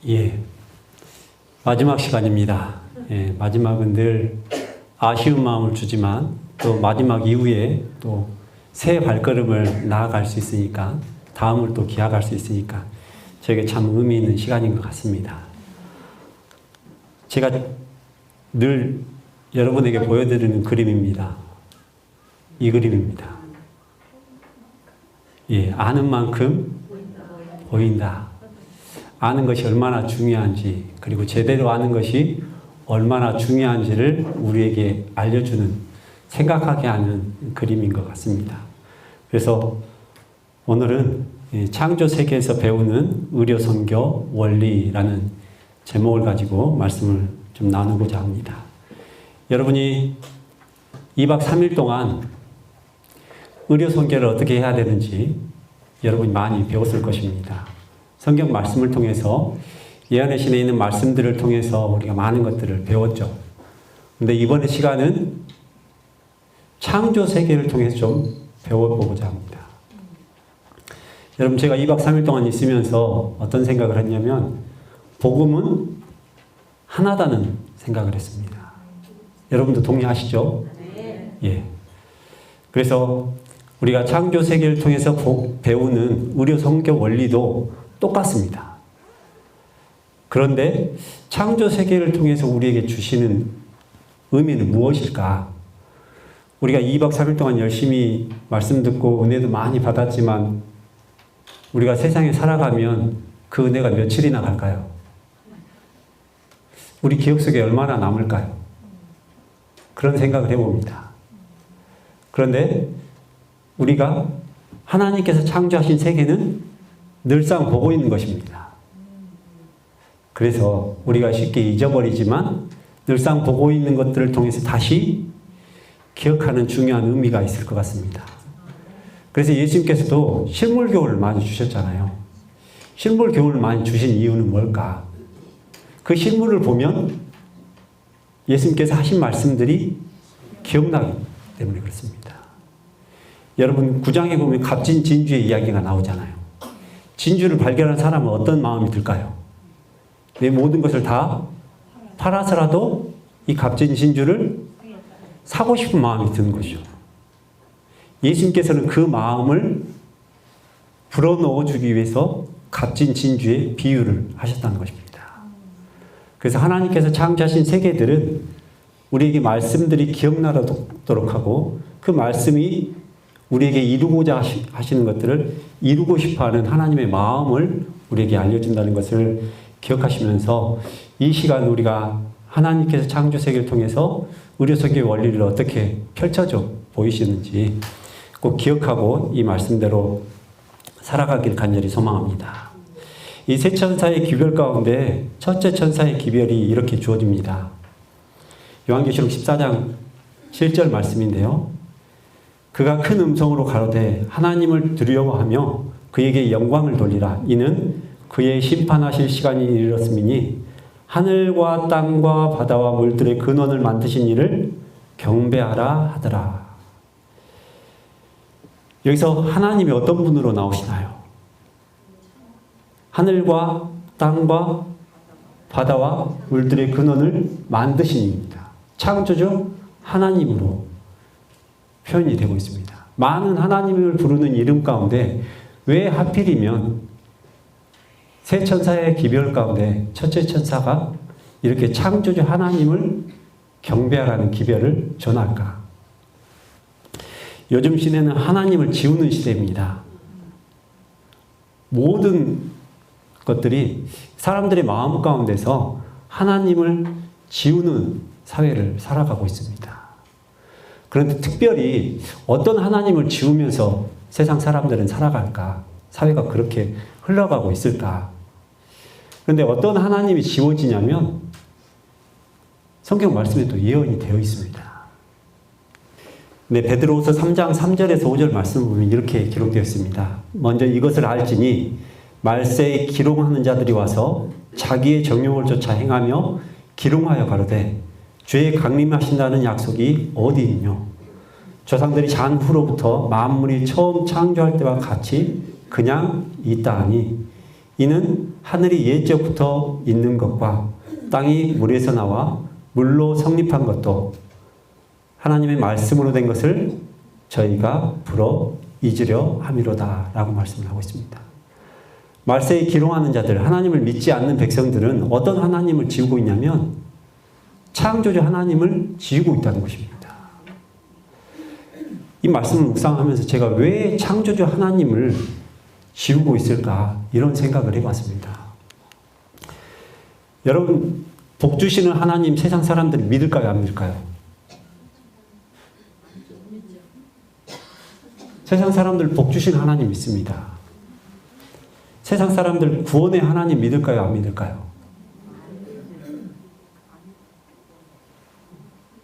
예, 마지막 시간입니다. 예, 마지막은 늘 아쉬운 마음을 주지만 또 마지막 이후에 또 새 발걸음을 나아갈 수 있으니까 다음을 또 기약할 수 있으니까 저에게 참 의미 있는 시간인 것 같습니다. 제가 늘 여러분에게 보여드리는 그림입니다. 이 그림입니다. 예, 아는 만큼 보인다. 아는 것이 얼마나 중요한지, 그리고 제대로 아는 것이 얼마나 중요한지를 우리에게 알려주는, 생각하게 하는 그림인 것 같습니다. 그래서 오늘은 창조 세계에서 배우는 의료 선교 원리라는 제목을 가지고 말씀을 좀 나누고자 합니다. 여러분이 2박 3일 동안 의료 선교를 어떻게 해야 되는지 여러분이 많이 배웠을 것입니다. 성경 말씀을 통해서 예언의 신에 있는 말씀들을 통해서 우리가 많은 것들을 배웠죠. 그런데 이번에 시간은 창조 세계를 통해서 좀 배워보고자 합니다. 여러분, 제가 2박 3일 동안 있으면서 어떤 생각을 했냐면 복음은 하나다는 생각을 했습니다. 여러분도 동의하시죠? 예. 그래서 우리가 창조 세계를 통해서 배우는 의료 선교 원리도 똑같습니다. 그런데 창조 세계를 통해서 우리에게 주시는 의미는 무엇일까? 우리가 2박 3일 동안 열심히 말씀 듣고 은혜도 많이 받았지만 우리가 세상에 살아가면 그 은혜가 며칠이나 갈까요? 우리 기억 속에 얼마나 남을까요? 그런 생각을 해봅니다. 그런데 우리가 하나님께서 창조하신 세계는 늘상 보고 있는 것입니다. 그래서 우리가 쉽게 잊어버리지만 늘상 보고 있는 것들을 통해서 다시 기억하는 중요한 의미가 있을 것 같습니다. 그래서 예수님께서도 실물교훈을 많이 주셨잖아요. 실물교훈을 많이 주신 이유는 뭘까? 그 실물을 보면 예수님께서 하신 말씀들이 기억나기 때문에 그렇습니다. 여러분, 9장에 보면 값진 진주의 이야기가 나오잖아요. 진주를 발견한 사람은 어떤 마음이 들까요? 내 모든 것을 다 팔아서라도 이 값진 진주를 사고 싶은 마음이 드는 것이죠. 예수님께서는 그 마음을 불어넣어 주기 위해서 값진 진주의 비유를 하셨다는 것입니다. 그래서 하나님께서 창조하신 세계들은 우리에게 말씀들이 기억나도록 하고 그 말씀이 우리에게 이루고자 하시는 것들을 이루고 싶어하는 하나님의 마음을 우리에게 알려준다는 것을 기억하시면서 이 시간 우리가 하나님께서 창조 세계를 통해서 의료 선교의 원리를 어떻게 펼쳐져 보이시는지 꼭 기억하고 이 말씀대로 살아가길 간절히 소망합니다. 이 세 천사의 기별 가운데 첫째 천사의 기별이 이렇게 주어집니다. 요한계시록 14장 7절 말씀인데요. 그가 큰 음성으로 가로되 하나님을 두려워하며 그에게 영광을 돌리라. 이는 그의 심판하실 시간이 이르렀음이니 하늘과 땅과 바다와 물들의 근원을 만드신 이를 경배하라 하더라. 여기서 하나님이 어떤 분으로 나오시나요? 하늘과 땅과 바다와 물들의 근원을 만드신 이입니다. 창조주 하나님으로 표현이 되고 있습니다. 많은 하나님을 부르는 이름 가운데 왜 하필이면 세 천사의 기별 가운데 첫째 천사가 이렇게 창조주 하나님을 경배하라는 기별을 전할까? 요즘 시대는 하나님을 지우는 시대입니다. 모든 것들이 사람들의 마음 가운데서 하나님을 지우는 사회를 살아가고 있습니다. 그런데 특별히 어떤 하나님을 지우면서 세상 사람들은 살아갈까? 사회가 그렇게 흘러가고 있을까? 그런데 어떤 하나님이 지워지냐면 성경 말씀에 또 예언이 되어 있습니다. 네, 베드로후서 3장 3절에서 5절 말씀을 보면 이렇게 기록되어 있습니다. 먼저 이것을 알지니 말세에 기롱하는 자들이 와서 자기의 정욕을 쫓아 행하며 기롱하여 가로되 주의 강림하신다는 약속이 어디 있뇨? 조상들이 잔 후로부터 만물이 처음 창조할 때와 같이 그냥 있다 하니 이는 하늘이 옛적부터 있는 것과 땅이 물에서 나와 물로 성립한 것도 하나님의 말씀으로 된 것을 저희가 불어 잊으려 함이로다 라고 말씀을 하고 있습니다. 말세에 기롱하는 자들, 하나님을 믿지 않는 백성들은 어떤 하나님을 지우고 있냐면 창조주 하나님을 지우고 있다는 것입니다. 이 말씀을 묵상하면서 제가 왜 창조주 하나님을 지우고 있을까 이런 생각을 해봤습니다. 여러분, 복 주시는 하나님 세상 사람들이 믿을까요, 안 믿을까요? 세상 사람들 복 주시는 하나님 믿습니다. 세상 사람들 구원의 하나님 믿을까요, 안 믿을까요?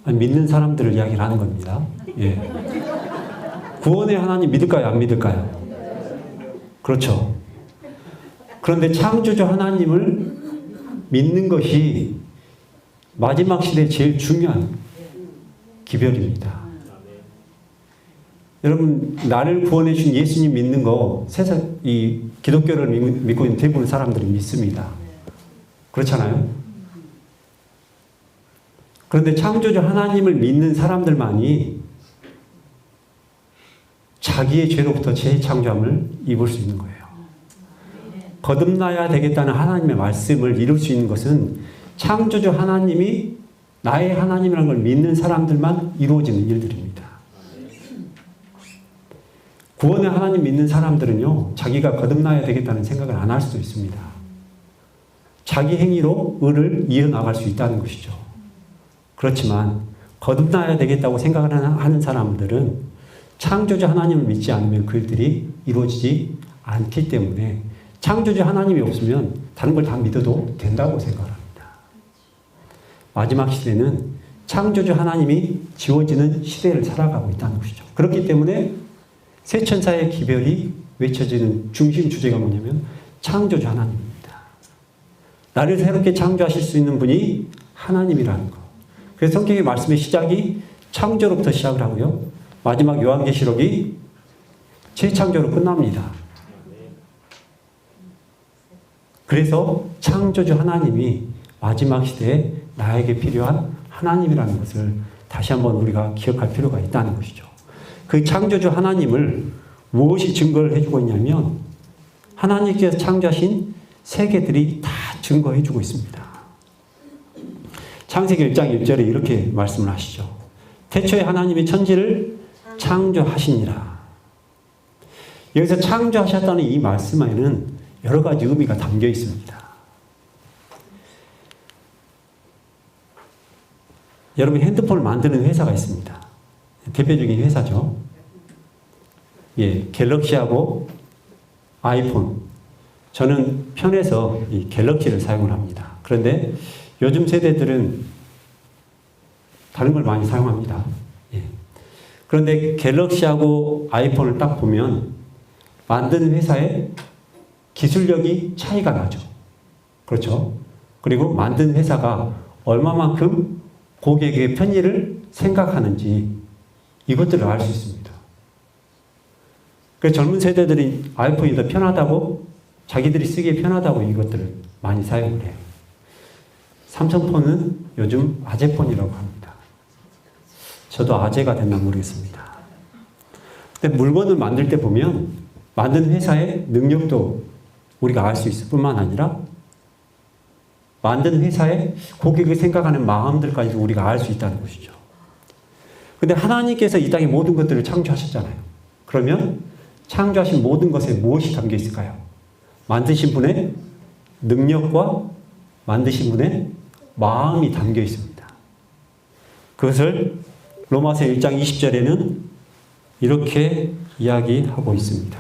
아니, 믿는 사람들을 이야기를 하는 겁니다. 예. 구원의 하나님 믿을까요, 안 믿을까요? 그렇죠. 그런데 창조주 하나님을 믿는 것이 마지막 시대에 제일 중요한 기별입니다. 여러분, 나를 구원해 준 예수님 믿는 거 세상 이 기독교를 믿고 있는 대부분 사람들이 믿습니다. 그렇잖아요? 그런데 창조주 하나님을 믿는 사람들만이 자기의 죄로부터 재창조함을 입을 수 있는 거예요. 거듭나야 되겠다는 하나님의 말씀을 이룰 수 있는 것은 창조주 하나님이 나의 하나님이라는 걸 믿는 사람들만 이루어지는 일들입니다. 구원의 하나님 믿는 사람들은요, 자기가 거듭나야 되겠다는 생각을 안 할 수도 있습니다. 자기 행위로 의를 이어나갈 수 있다는 것이죠. 그렇지만 거듭나야 되겠다고 생각을 하는 사람들은 창조주 하나님을 믿지 않으면 그 일들이 이루어지지 않기 때문에 창조주 하나님이 없으면 다른 걸 다 믿어도 된다고 생각합니다. 마지막 시대는 창조주 하나님이 지워지는 시대를 살아가고 있다는 것이죠. 그렇기 때문에 새 천사의 기별이 외쳐지는 중심 주제가 뭐냐면 창조주 하나님입니다. 나를 새롭게 창조하실 수 있는 분이 하나님이라는 것. 그래서 성경의 말씀의 시작이 창조로부터 시작을 하고요. 마지막 요한계시록이 재창조로 끝납니다. 그래서 창조주 하나님이 마지막 시대에 나에게 필요한 하나님이라는 것을 다시 한번 우리가 기억할 필요가 있다는 것이죠. 그 창조주 하나님을 무엇이 증거를 해주고 있냐면 하나님께서 창조하신 세계들이 다 증거해주고 있습니다. 창세기 1장 1절에 이렇게 말씀을 하시죠. 태초에 하나님이 천지를 창조하시니라. 여기서 창조하셨다는 이 말씀에는 여러 가지 의미가 담겨 있습니다. 여러분, 핸드폰을 만드는 회사가 있습니다. 대표적인 회사죠. 예, 갤럭시하고 아이폰. 저는 편해서 이 갤럭시를 사용을 합니다. 그런데 요즘 세대들은 다른 걸 많이 사용합니다. 예. 그런데 갤럭시하고 아이폰을 딱 보면 만드는 회사의 기술력이 차이가 나죠. 그렇죠? 그리고 만든 회사가 얼마만큼 고객의 편의를 생각하는지 이것들을 알 수 있습니다. 그래서 젊은 세대들이 아이폰이 더 편하다고, 자기들이 쓰기에 편하다고 이것들을 많이 사용을 해요. 삼성폰은 요즘 아재폰이라고 합니다. 저도 아재가 됐나 모르겠습니다. 근데 물건을 만들 때 보면 만든 회사의 능력도 우리가 알 수 있을 뿐만 아니라 만든 회사의 고객이 생각하는 마음들까지도 우리가 알 수 있다는 것이죠. 근데 하나님께서 이 땅의 모든 것들을 창조하셨잖아요. 그러면 창조하신 모든 것에 무엇이 담겨 있을까요? 만드신 분의 능력과 만드신 분의 마음이 담겨 있습니다. 그것을 로마서 1장 20절에는 이렇게 이야기하고 있습니다.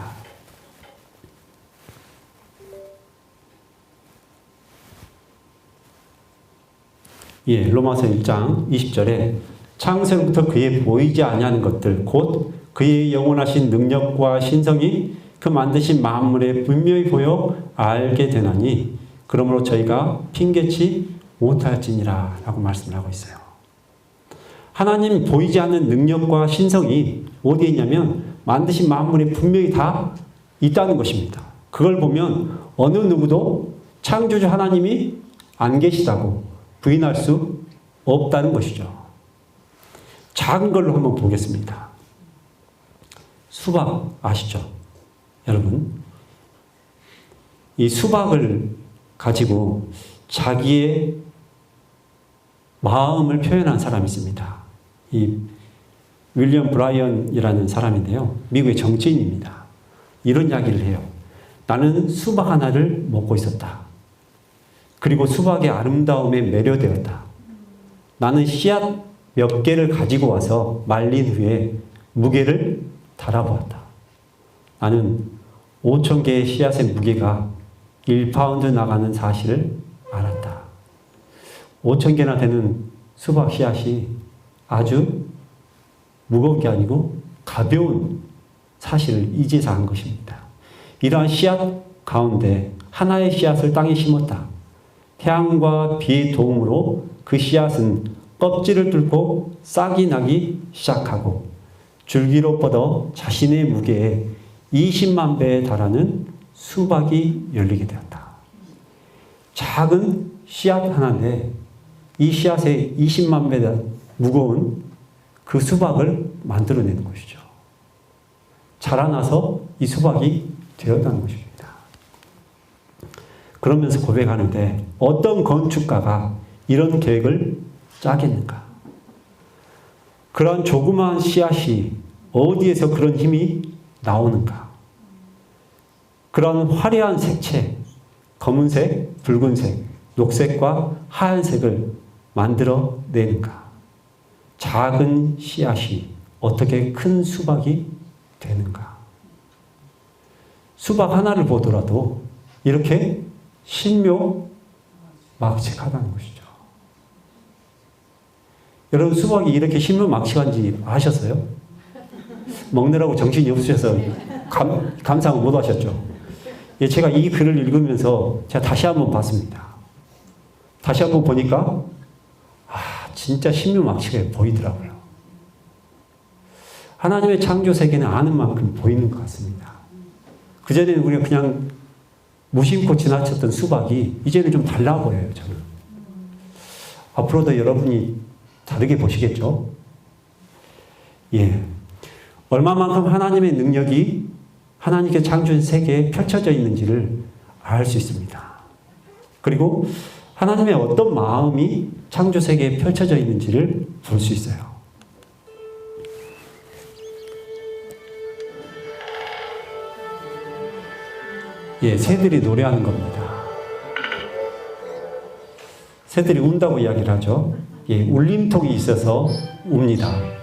예, 로마서 1장 20절에 창세로부터 그의 보이지 아니하는 것들 곧 그의 영원하신 능력과 신성이 그 만드신 만물에 분명히 보여 알게 되나니 그러므로 저희가 핑계치 못할지니라 라고 말씀을 하고 있어요. 하나님 보이지 않는 능력과 신성이 어디에 있냐면 만드신 만물에 분명히 다 있다는 것입니다. 그걸 보면 어느 누구도 창조주 하나님이 안 계시다고 부인할 수 없다는 것이죠. 작은 걸로 한번 보겠습니다. 수박 아시죠? 여러분, 이 수박을 가지고 자기의 마음을 표현한 사람이 있습니다. 이 윌리엄 브라이언이라는 사람인데요. 미국의 정치인입니다. 이런 이야기를 해요. 나는 수박 하나를 먹고 있었다. 그리고 수박의 아름다움에 매료되었다. 나는 씨앗 몇 개를 가지고 와서 말린 후에 무게를 달아보았다. 나는 5,000개의 씨앗의 무게가 1파운드 나가는 사실을 알았다. 5,000개나 되는 수박 씨앗이 아주 무거운 게 아니고 가벼운 사실을 이제서 한 것입니다. 이러한 씨앗 가운데 하나의 씨앗을 땅에 심었다. 태양과 비의 도움으로 그 씨앗은 껍질을 뚫고 싹이 나기 시작하고 줄기로 뻗어 자신의 무게에 20만 배에 달하는 수박이 열리게 되었다. 작은 씨앗 하나인데 이 씨앗에 20만 배 무거운 그 수박을 만들어내는 것이죠. 자라나서 이 수박이 되었다는 것입니다. 그러면서 고백하는데 어떤 건축가가 이런 계획을 짜겠는가? 그런 조그마한 씨앗이 어디에서 그런 힘이 나오는가? 그런 화려한 색채, 검은색, 붉은색, 녹색과 하얀색을 만들어내는가? 작은 씨앗이 어떻게 큰 수박이 되는가? 수박 하나를 보더라도 이렇게 신묘막측하다는 것이죠. 여러분, 수박이 이렇게 신묘막측한지 아셨어요? 먹느라고 정신이 없으셔서 감상을 못 하셨죠? 예, 제가 이 글을 읽으면서 제가 다시 한번 봤습니다. 다시 한번 보니까 진짜 신묘막측해 보이더라고요. 하나님의 창조 세계는 아는 만큼 보이는 것 같습니다. 그전에는 우리가 그냥 무심코 지나쳤던 수박이 이제는 좀 달라 보여요, 저는. 앞으로도 여러분이 다르게 보시겠죠? 예. 얼마만큼 하나님의 능력이 하나님께 창조한 세계에 펼쳐져 있는지를 알 수 있습니다. 그리고 하나님의 어떤 마음이 창조 세계에 펼쳐져 있는지를 볼 수 있어요. 예, 새들이 노래하는 겁니다. 새들이 운다고 이야기를 하죠. 예, 울림통이 있어서 웁니다.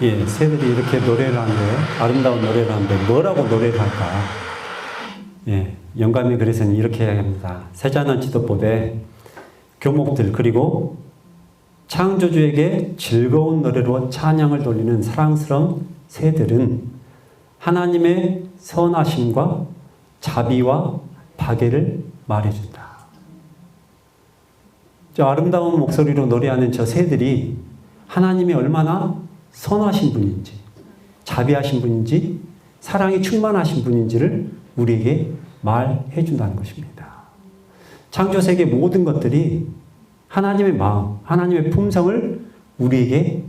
예, 새들이 이렇게 노래를 하는데, 아름다운 노래를 하는데 뭐라고 노래를 할까? 예, 영감의 글에서는 이렇게 이야기합니다. 세자는 지도법에 교목들 그리고 창조주에게 즐거운 노래로 찬양을 돌리는 사랑스러운 새들은 하나님의 선하심과 자비와 박애를 말해준다. 저 아름다운 목소리로 노래하는 저 새들이 하나님이 얼마나 선하신 분인지, 자비하신 분인지, 사랑이 충만하신 분인지를 우리에게 말해 준다는 것입니다. 창조세계 모든 것들이 하나님의 마음, 하나님의 품성을 우리에게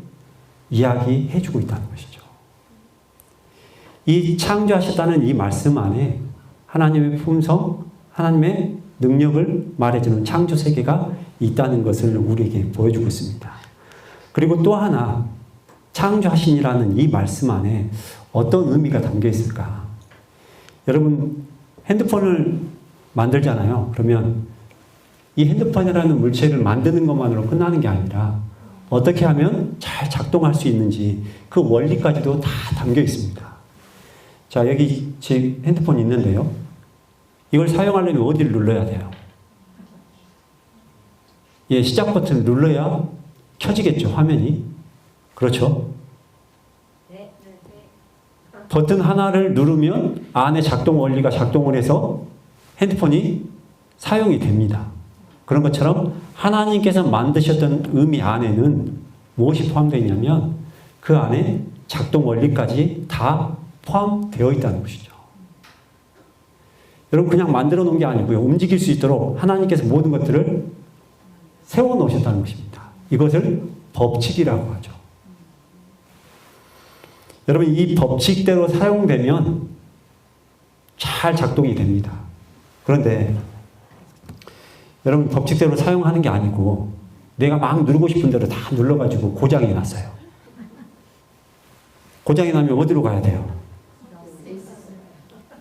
이야기해 주고 있다는 것이죠. 이 창조하셨다는 이 말씀 안에 하나님의 품성, 하나님의 능력을 말해주는 창조세계가 있다는 것을 우리에게 보여주고 있습니다. 그리고 또 하나, 창조하신이라는 이 말씀 안에 어떤 의미가 담겨 있을까? 여러분, 핸드폰을 만들잖아요. 그러면 이 핸드폰이라는 물체를 만드는 것만으로 끝나는 게 아니라 어떻게 하면 잘 작동할 수 있는지 그 원리까지도 다 담겨 있습니다. 자, 여기 제 핸드폰이 있는데요. 이걸 사용하려면 어디를 눌러야 돼요? 예, 시작 버튼을 눌러야 켜지겠죠, 화면이. 그렇죠? 버튼 하나를 누르면 안에 작동 원리가 작동을 해서 핸드폰이 사용이 됩니다. 그런 것처럼 하나님께서 만드셨던 의미 안에는 무엇이 포함되어 있냐면 그 안에 작동 원리까지 다 포함되어 있다는 것이죠. 여러분, 그냥 만들어 놓은 게 아니고요. 움직일 수 있도록 하나님께서 모든 것들을 세워 놓으셨다는 것입니다. 이것을 법칙이라고 하죠. 여러분, 이 법칙대로 사용되면 잘 작동이 됩니다. 그런데 여러분, 법칙대로 사용하는 게 아니고 내가 막 누르고 싶은 대로 다 눌러가지고 고장이 났어요. 고장이 나면 어디로 가야 돼요?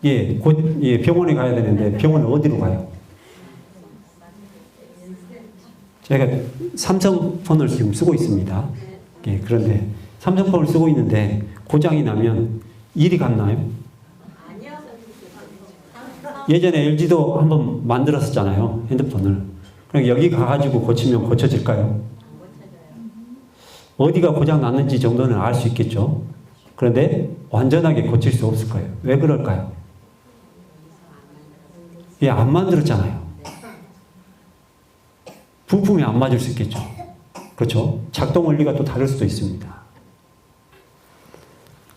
예, 병원에 가야 되는데 병원은 어디로 가요? 제가 삼성폰을 지금 쓰고 있습니다. 예, 그런데 삼성폰을 쓰고 있는데 고장이 나면 일이 갔나요? 예전에 LG도 한번 만들었었잖아요. 핸드폰을. 그럼 여기 가가지고 고치면 고쳐질까요? 어디가 고장 났는지 정도는 알 수 있겠죠. 그런데 완전하게 고칠 수 없을 거예요. 왜 그럴까요? 예, 안 만들었잖아요. 부품이 안 맞을 수 있겠죠. 그렇죠? 작동 원리가 또 다를 수도 있습니다.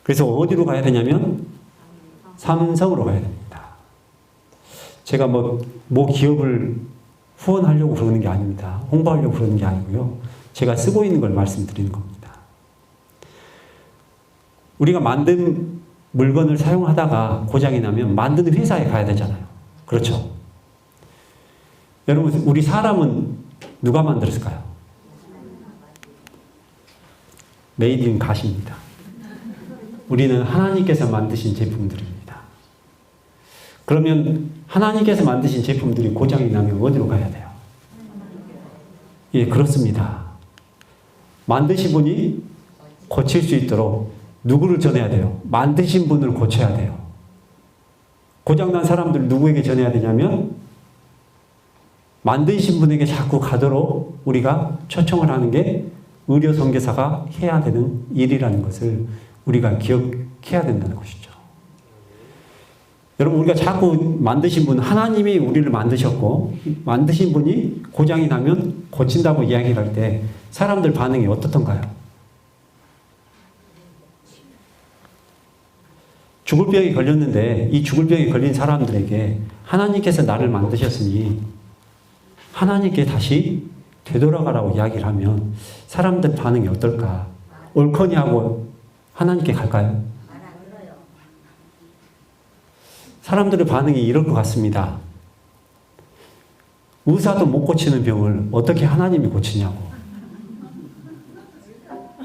그래서 어디로 가야 되냐면 삼성으로 가야 됩니다. 제가 뭐 기업을 후원하려고 그러는 게 아닙니다. 홍보하려고 그러는 게 아니고요. 제가 쓰고 있는 걸 말씀드리는 겁니다. 우리가 만든 물건을 사용하다가 고장이 나면 만드는 회사에 가야 되잖아요. 그렇죠? 여러분, 우리 사람은 누가 만들었을까요? 메이드 인 갓입니다. 우리는 하나님께서 만드신 제품들입니다. 그러면 하나님께서 만드신 제품들이 고장이 나면 어디로 가야 돼요? 예, 그렇습니다. 만드신 분이 고칠 수 있도록 누구를 전해야 돼요? 만드신 분을 고쳐야 돼요. 고장난 사람들 누구에게 전해야 되냐면 만드신 분에게 자꾸 가도록 우리가 초청을 하는 게 의료선교사가 해야 되는 일이라는 것을 우리가 기억해야 된다는 것이죠. 여러분, 우리가 자꾸 만드신 분, 하나님이 우리를 만드셨고 만드신 분이 고장이 나면 고친다고 이야기를 할 때 사람들 반응이 어떻던가요? 죽을 병에 걸렸는데 이 죽을 병에 걸린 사람들에게 하나님께서 나를 만드셨으니 하나님께 다시 되돌아가라고 이야기를 하면 사람들 반응이 어떨까? 옳거니 하고 하나님께 갈까요? 사람들의 반응이 이럴 것 같습니다. 의사도 못 고치는 병을 어떻게 하나님이 고치냐고.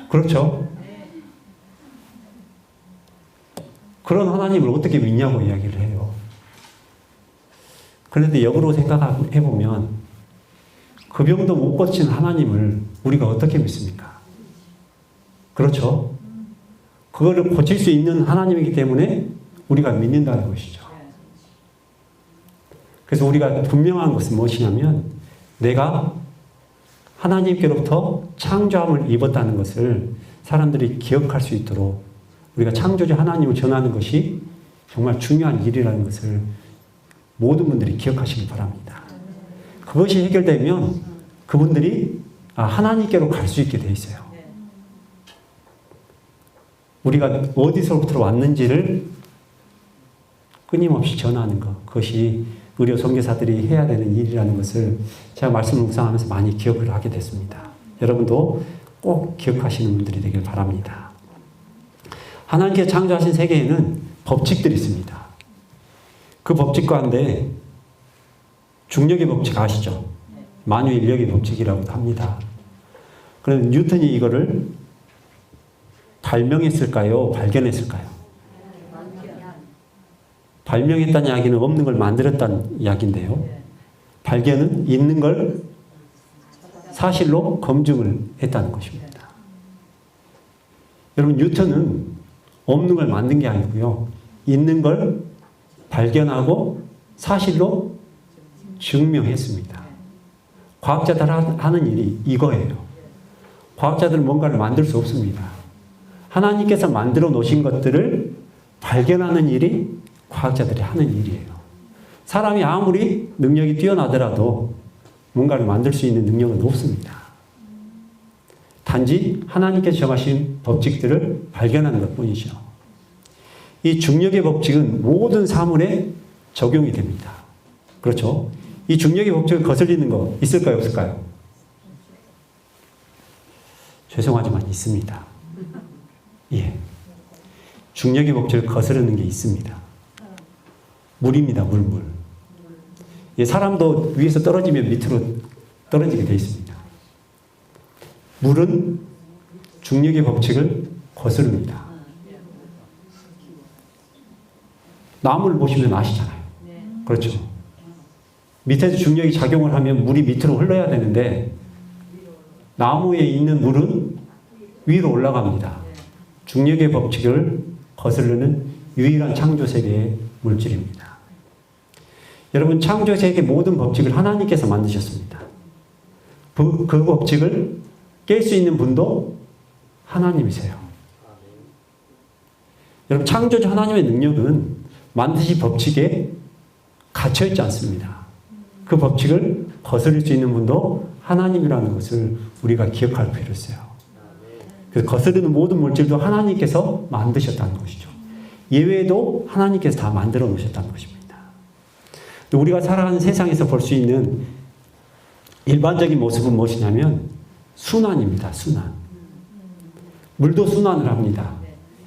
그렇죠? 그런 하나님을 어떻게 믿냐고 이야기를 해요. 그런데 역으로 생각해보면 그 병도 못 고치는 하나님을 우리가 어떻게 믿습니까? 그렇죠? 그거를 고칠 수 있는 하나님이기 때문에 우리가 믿는다는 것이죠. 그래서 우리가 분명한 것은 무엇이냐면 내가 하나님께로부터 창조함을 입었다는 것을 사람들이 기억할 수 있도록 우리가 창조주 하나님을 전하는 것이 정말 중요한 일이라는 것을 모든 분들이 기억하시기 바랍니다. 그것이 해결되면 그분들이 하나님께로 갈 수 있게 돼 있어요. 우리가 어디서부터 왔는지를 끊임없이 전하는 것, 그것이 의료 선교사들이 해야 되는 일이라는 것을 제가 말씀을 묵상하면서 많이 기억을 하게 됐습니다. 여러분도 꼭 기억하시는 분들이 되길 바랍니다. 하나님께서 창조하신 세계에는 법칙들이 있습니다. 그 법칙 가운데 중력의 법칙 아시죠? 만유 인력의 법칙이라고도 합니다. 그런데 뉴턴이 이거를 발명했을까요? 발견했을까요? 발명했다는 이야기는 없는 걸 만들었다는 이야기인데요. 발견은 있는 걸 사실로 검증을 했다는 것입니다. 여러분, 뉴턴은 없는 걸 만든 게 아니고요. 있는 걸 발견하고 사실로 증명했습니다. 과학자들 하는 일이 이거예요. 과학자들은 뭔가를 만들 수 없습니다. 하나님께서 만들어 놓으신 것들을 발견하는 일이 과학자들이 하는 일이에요. 사람이 아무리 능력이 뛰어나더라도 뭔가를 만들 수 있는 능력은 없습니다. 단지 하나님께서 정하신 법칙들을 발견하는 것뿐이죠. 이 중력의 법칙은 모든 사물에 적용이 됩니다. 그렇죠? 이 중력의 법칙을 거슬리는 거 있을까요? 없을까요? 죄송하지만 있습니다. 예. 중력의 법칙을 거스르는 게 있습니다. 물입니다. 물. 예, 사람도 위에서 떨어지면 밑으로 떨어지게 되어 있습니다. 물은 중력의 법칙을 거스릅니다. 나무를 보시면 아시잖아요. 그렇죠? 밑에서 중력이 작용을 하면 물이 밑으로 흘러야 되는데 나무에 있는 물은 위로 올라갑니다. 중력의 법칙을 거스르는 유일한 창조세계의 물질입니다. 여러분, 창조세계 모든 법칙을 하나님께서 만드셨습니다. 그 법칙을 깰 수 있는 분도 하나님이세요. 여러분, 창조주 하나님의 능력은 만드신 법칙에 갇혀있지 않습니다. 그 법칙을 거스릴 수 있는 분도 하나님이라는 것을 우리가 기억할 필요가 있어요. 그래서 거스르는 모든 물질도 하나님께서 만드셨다는 것이죠. 예외도 하나님께서 다 만들어 놓으셨다는 것입니다. 또 우리가 살아가는 세상에서 볼 수 있는 일반적인 모습은 무엇이냐면 순환입니다. 순환. 물도 순환을 합니다.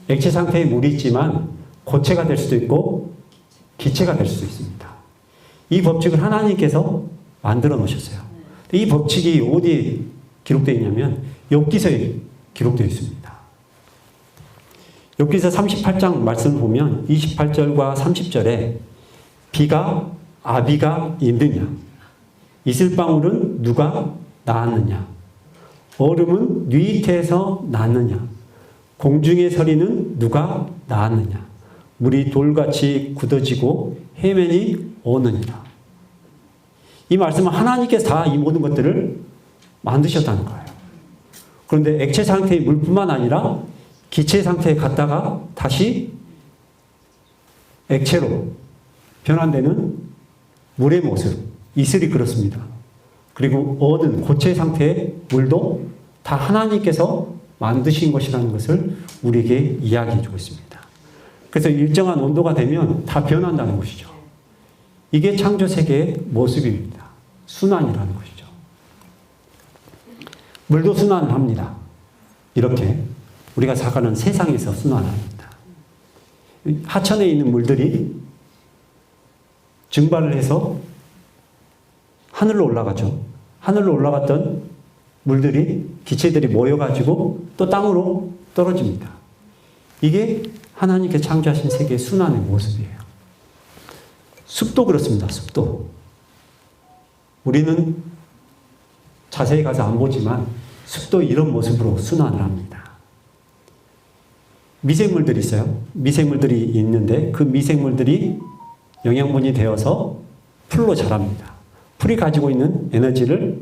액체 상태의 물이 있지만 고체가 될 수도 있고 기체가 될 수도 있습니다. 이 법칙을 하나님께서 만들어 놓으셨어요. 이 법칙이 어디에 기록되어 있냐면 욥기서에 기록되어 있습니다. 욥기서 38장 말씀을 보면 28절과 30절에 비가 아비가 있느냐, 이슬방울은 누가 낳았느냐, 얼음은 뉘이태에서 났느냐, 공중의 서리는 누가 낳았느냐, 물이 돌같이 굳어지고 해면이 오느니라. 이 말씀은 하나님께서 다 이 모든 것들을 만드셨다는 거예요. 그런데 액체 상태의 물뿐만 아니라 기체 상태에 갔다가 다시 액체로 변환되는 물의 모습, 이슬이 그렇습니다. 그리고 얻은 고체 상태의 물도 다 하나님께서 만드신 것이라는 것을 우리에게 이야기해 주고 있습니다. 그래서 일정한 온도가 되면 다 변한다는 것이죠. 이게 창조 세계의 모습입니다. 순환이라는 것이죠. 물도 순환을 합니다. 이렇게 우리가 살아가는 세상에서 순환합니다. 하천에 있는 물들이 증발을 해서 하늘로 올라가죠. 하늘로 올라갔던 물들이, 기체들이 모여가지고 또 땅으로 떨어집니다. 이게 하나님께 창조하신 세계의 순환의 모습이에요. 숲도 그렇습니다. 숲도. 우리는 자세히 가서 안 보지만 숲도 이런 모습으로 순환을 합니다. 미생물들이 있어요. 미생물들이 있는데 그 미생물들이 영양분이 되어서 풀로 자랍니다. 풀이 가지고 있는 에너지를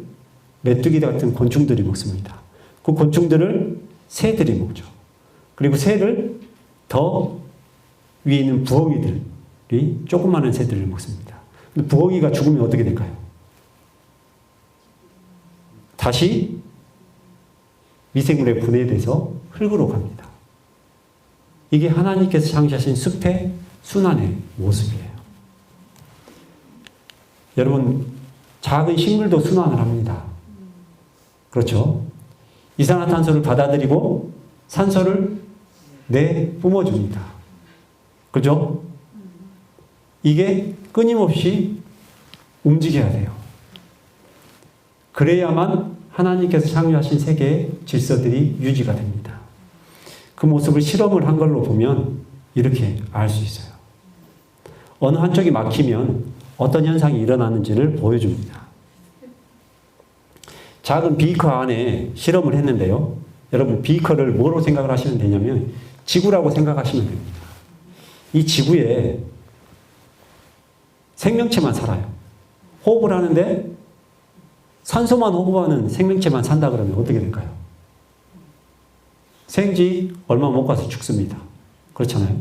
메뚜기 같은 곤충들이 먹습니다. 그 곤충들을 새들이 먹죠. 그리고 새를 더 위에 있는 부엉이들이 조그마한 새들을 먹습니다. 근데 부엉이가 죽으면 어떻게 될까요? 다시 미생물에 분해돼서 흙으로 갑니다. 이게 하나님께서 창시하신 숲의 순환의 모습이에요. 여러분, 작은 식물도 순환을 합니다. 그렇죠? 이산화탄소를 받아들이고 산소를 내뿜어줍니다. 그죠? 이게 끊임없이 움직여야 돼요. 그래야만 하나님께서 창조하신 세계의 질서들이 유지가 됩니다. 그 모습을 실험을 한 걸로 보면 이렇게 알 수 있어요. 어느 한쪽이 막히면 어떤 현상이 일어나는지를 보여줍니다. 작은 비커 안에 실험을 했는데요. 여러분, 비커를 뭐로 생각을 하시면 되냐면 지구라고 생각하시면 됩니다. 이 지구에 생명체만 살아요. 호흡을 하는데 산소만 호흡하는 생명체만 산다 그러면 어떻게 될까요? 생지 얼마 못 가서 죽습니다. 그렇잖아요.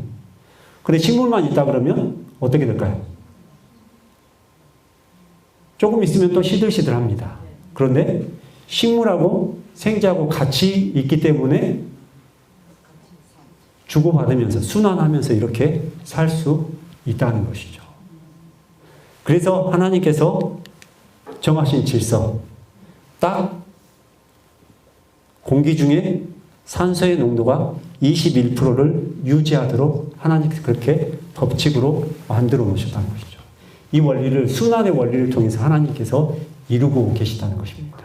근데 식물만 있다 그러면 어떻게 될까요? 조금 있으면 또 시들시들합니다. 그런데 식물하고 생지하고 같이 있기 때문에 주고받으면서 순환하면서 이렇게 살 수 있다는 것이죠. 그래서 하나님께서 정하신 질서, 딱 공기 중에 산소의 농도가 21%를 유지하도록 하나님께서 그렇게 법칙으로 만들어 놓으셨다는 것이죠. 이 원리를, 순환의 원리를 통해서 하나님께서 이루고 계시다는 것입니다.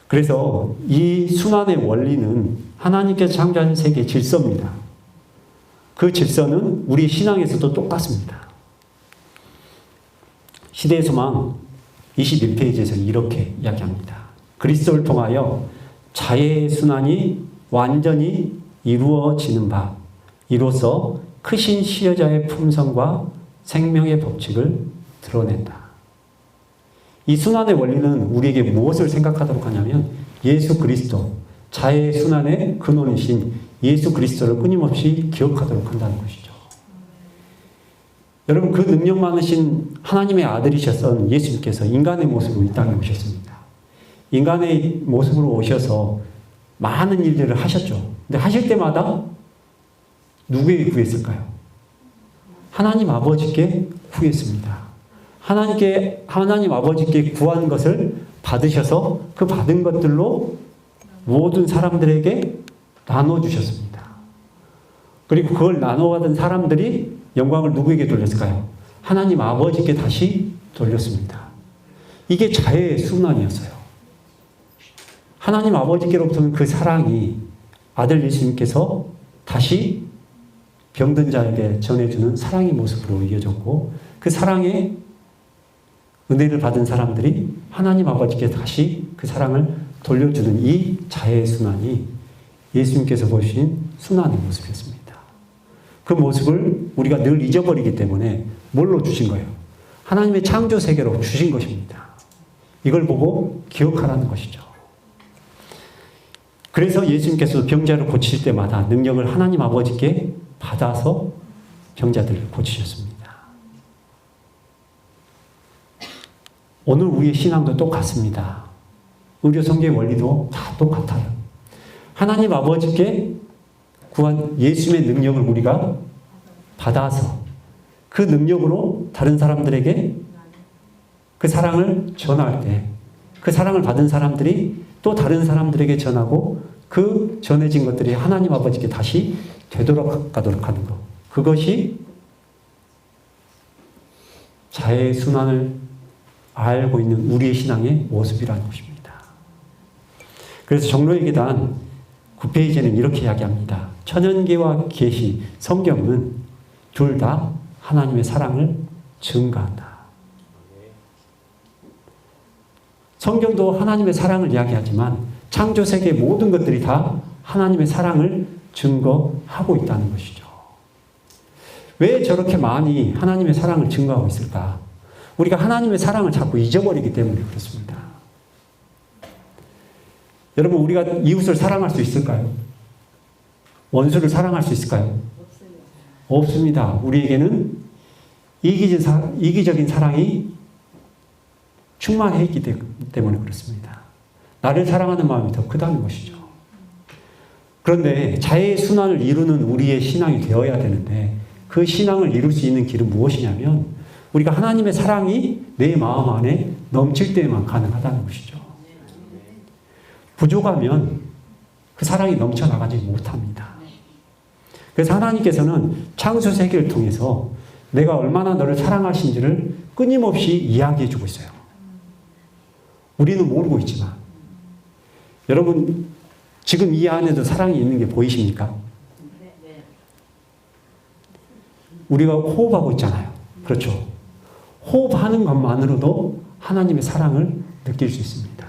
그래서 이 순환의 원리는 하나님께서 창조한 세계의 질서입니다. 그 질서는 우리 신앙에서도 똑같습니다. 시대의 소망 21페이지에서 이렇게 이야기합니다. 그리스도를 통하여 자의 순환이 완전히 이루어지는 바, 이로써 크신 시여자의 품성과 생명의 법칙을 드러낸다. 이 순환의 원리는 우리에게 무엇을 생각하도록 하냐면 예수 그리스도, 자의 순환의 근원이신 예수 그리스도를 끊임없이 기억하도록 한다는 것이죠. 여러분, 그 능력 많으신 하나님의 아들이셨던 예수님께서 인간의 모습으로 이 땅에 오셨습니다. 인간의 모습으로 오셔서 많은 일들을 하셨죠. 근데 하실 때마다 누구에게 구했을까요? 하나님 아버지께 구했습니다. 하나님 아버지께 구한 것을 받으셔서 그 받은 것들로 모든 사람들에게 나눠주셨습니다. 그리고 그걸 나눠받은 사람들이 영광을 누구에게 돌렸을까요? 하나님 아버지께 다시 돌렸습니다. 이게 자의 순환이었어요. 하나님 아버지께로부터는 그 사랑이 아들 예수님께서 다시 병든 자에게 전해주는 사랑의 모습으로 이어졌고, 그 사랑의 은혜를 받은 사람들이 하나님 아버지께 다시 그 사랑을 돌려주는 이 자의 순환이 예수님께서 보신 순환의 모습이었습니다. 그 모습을 우리가 늘 잊어버리기 때문에 뭘로 주신 거예요? 하나님의 창조 세계로 주신 것입니다. 이걸 보고 기억하라는 것이죠. 그래서 예수님께서 병자를 고치실 때마다 능력을 하나님 아버지께 받아서 병자들을 고치셨습니다. 오늘 우리의 신앙도 똑같습니다. 의료 성경의 원리도 다 똑같아요. 하나님 아버지께 구한 예수님의 능력을 우리가 받아서 그 능력으로 다른 사람들에게 그 사랑을 전할 때, 그 사랑을 받은 사람들이 또 다른 사람들에게 전하고 그 전해진 것들이 하나님 아버지께 다시 되돌아가도록 하는 것. 그것이 자의 순환을 알고 있는 우리의 신앙의 모습이라는 것입니다. 그래서 종로의 계단 9페이지에는 이렇게 이야기합니다. 천연계와 계시, 성경은 둘 다 하나님의 사랑을 증가한다. 성경도 하나님의 사랑을 이야기하지만 창조세계의 모든 것들이 다 하나님의 사랑을 증거하고 있다는 것이죠. 왜 저렇게 많이 하나님의 사랑을 증거하고 있을까? 우리가 하나님의 사랑을 자꾸 잊어버리기 때문에 그렇습니다. 여러분, 우리가 이웃을 사랑할 수 있을까요? 원수를 사랑할 수 있을까요? 없습니다. 우리에게는 이기적인 사랑이 충만해 있기 때문에 그렇습니다. 나를 사랑하는 마음이 더 크다는 것이죠. 그런데 자의 순환을 이루는 우리의 신앙이 되어야 되는데 그 신앙을 이룰 수 있는 길은 무엇이냐면 우리가 하나님의 사랑이 내 마음 안에 넘칠 때에만 가능하다는 것이죠. 부족하면 그 사랑이 넘쳐나가지 못합니다. 그래서 하나님께서는 창조 세계를 통해서 내가 얼마나 너를 사랑하신지를 끊임없이 이야기해 주고 있어요. 우리는 모르고 있지만 여러분 지금 이 안에도 사랑이 있는 게 보이십니까? 우리가 호흡하고 있잖아요. 그렇죠. 호흡하는 것만으로도 하나님의 사랑을 느낄 수 있습니다.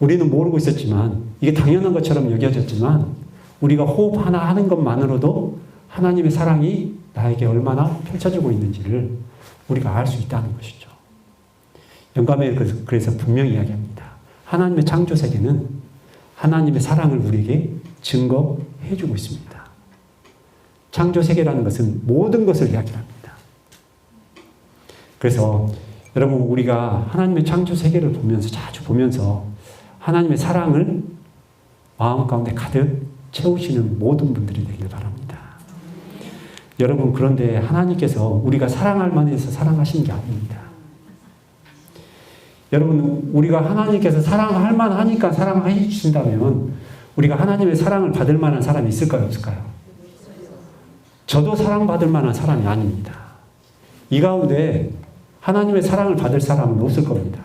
우리는 모르고 있었지만 이게 당연한 것처럼 여겨졌지만 우리가 호흡 하나 하는 것만으로도 하나님의 사랑이 나에게 얼마나 펼쳐지고 있는지를 우리가 알 수 있다는 것이죠. 영감에 그래서 분명히 이야기합니다. 하나님의 창조 세계는 하나님의 사랑을 우리에게 증거해 주고 있습니다. 창조 세계라는 것은 모든 것을 이야기합니다. 그래서 여러분 우리가 하나님의 창조 세계를 보면서 자주 보면서 하나님의 사랑을 마음 가운데 가득 채우시는 모든 분들이 되길 바랍니다. 여러분 그런데 하나님께서 우리가 사랑할 만해서 사랑하시는 게 아닙니다. 여러분 우리가 하나님께서 사랑할 만하니까 사랑해 주신다면 우리가 하나님의 사랑을 받을 만한 사람이 있을까요? 없을까요? 저도 사랑받을 만한 사람이 아닙니다. 이 가운데 하나님의 사랑을 받을 사람은 없을 겁니다.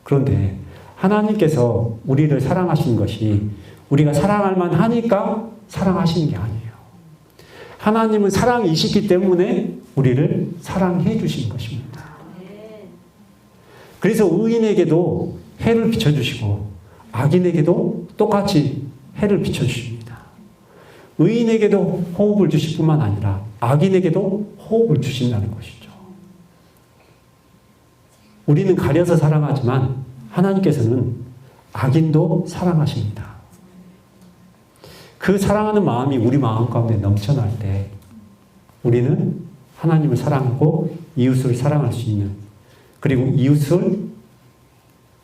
그런데 하나님께서 우리를 사랑하신 것이 우리가 사랑할 만하니까 사랑하시는 게 아니에요. 하나님은 사랑이시기 때문에 우리를 사랑해 주신 것입니다. 그래서 의인에게도 해를 비춰주시고 악인에게도 똑같이 해를 비춰주십니다. 의인에게도 호흡을 주실 뿐만 아니라 악인에게도 호흡을 주신다는 것이죠. 우리는 가려서 사랑하지만 하나님께서는 악인도 사랑하십니다. 그 사랑하는 마음이 우리 마음 가운데 넘쳐날 때 우리는 하나님을 사랑하고 이웃을 사랑할 수 있는 그리고 이웃을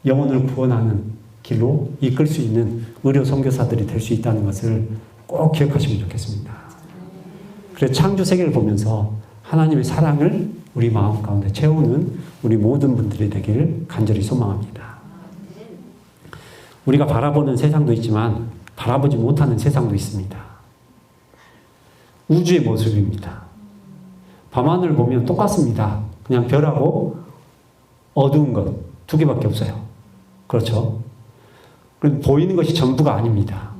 영혼을 구원하는 길로 이끌 수 있는 의료 선교사들이 될 수 있다는 것을 꼭 기억하시면 좋겠습니다. 그래서 창조 세계를 보면서 하나님의 사랑을 우리 마음 가운데 채우는 우리 모든 분들이 되기를 간절히 소망합니다. 우리가 바라보는 세상도 있지만 바라보지 못하는 세상도 있습니다. 우주의 모습입니다. 밤하늘 보면 똑같습니다. 그냥 별하고 어두운 것 두 개밖에 없어요. 그렇죠? 보이는 것이 전부가 아닙니다.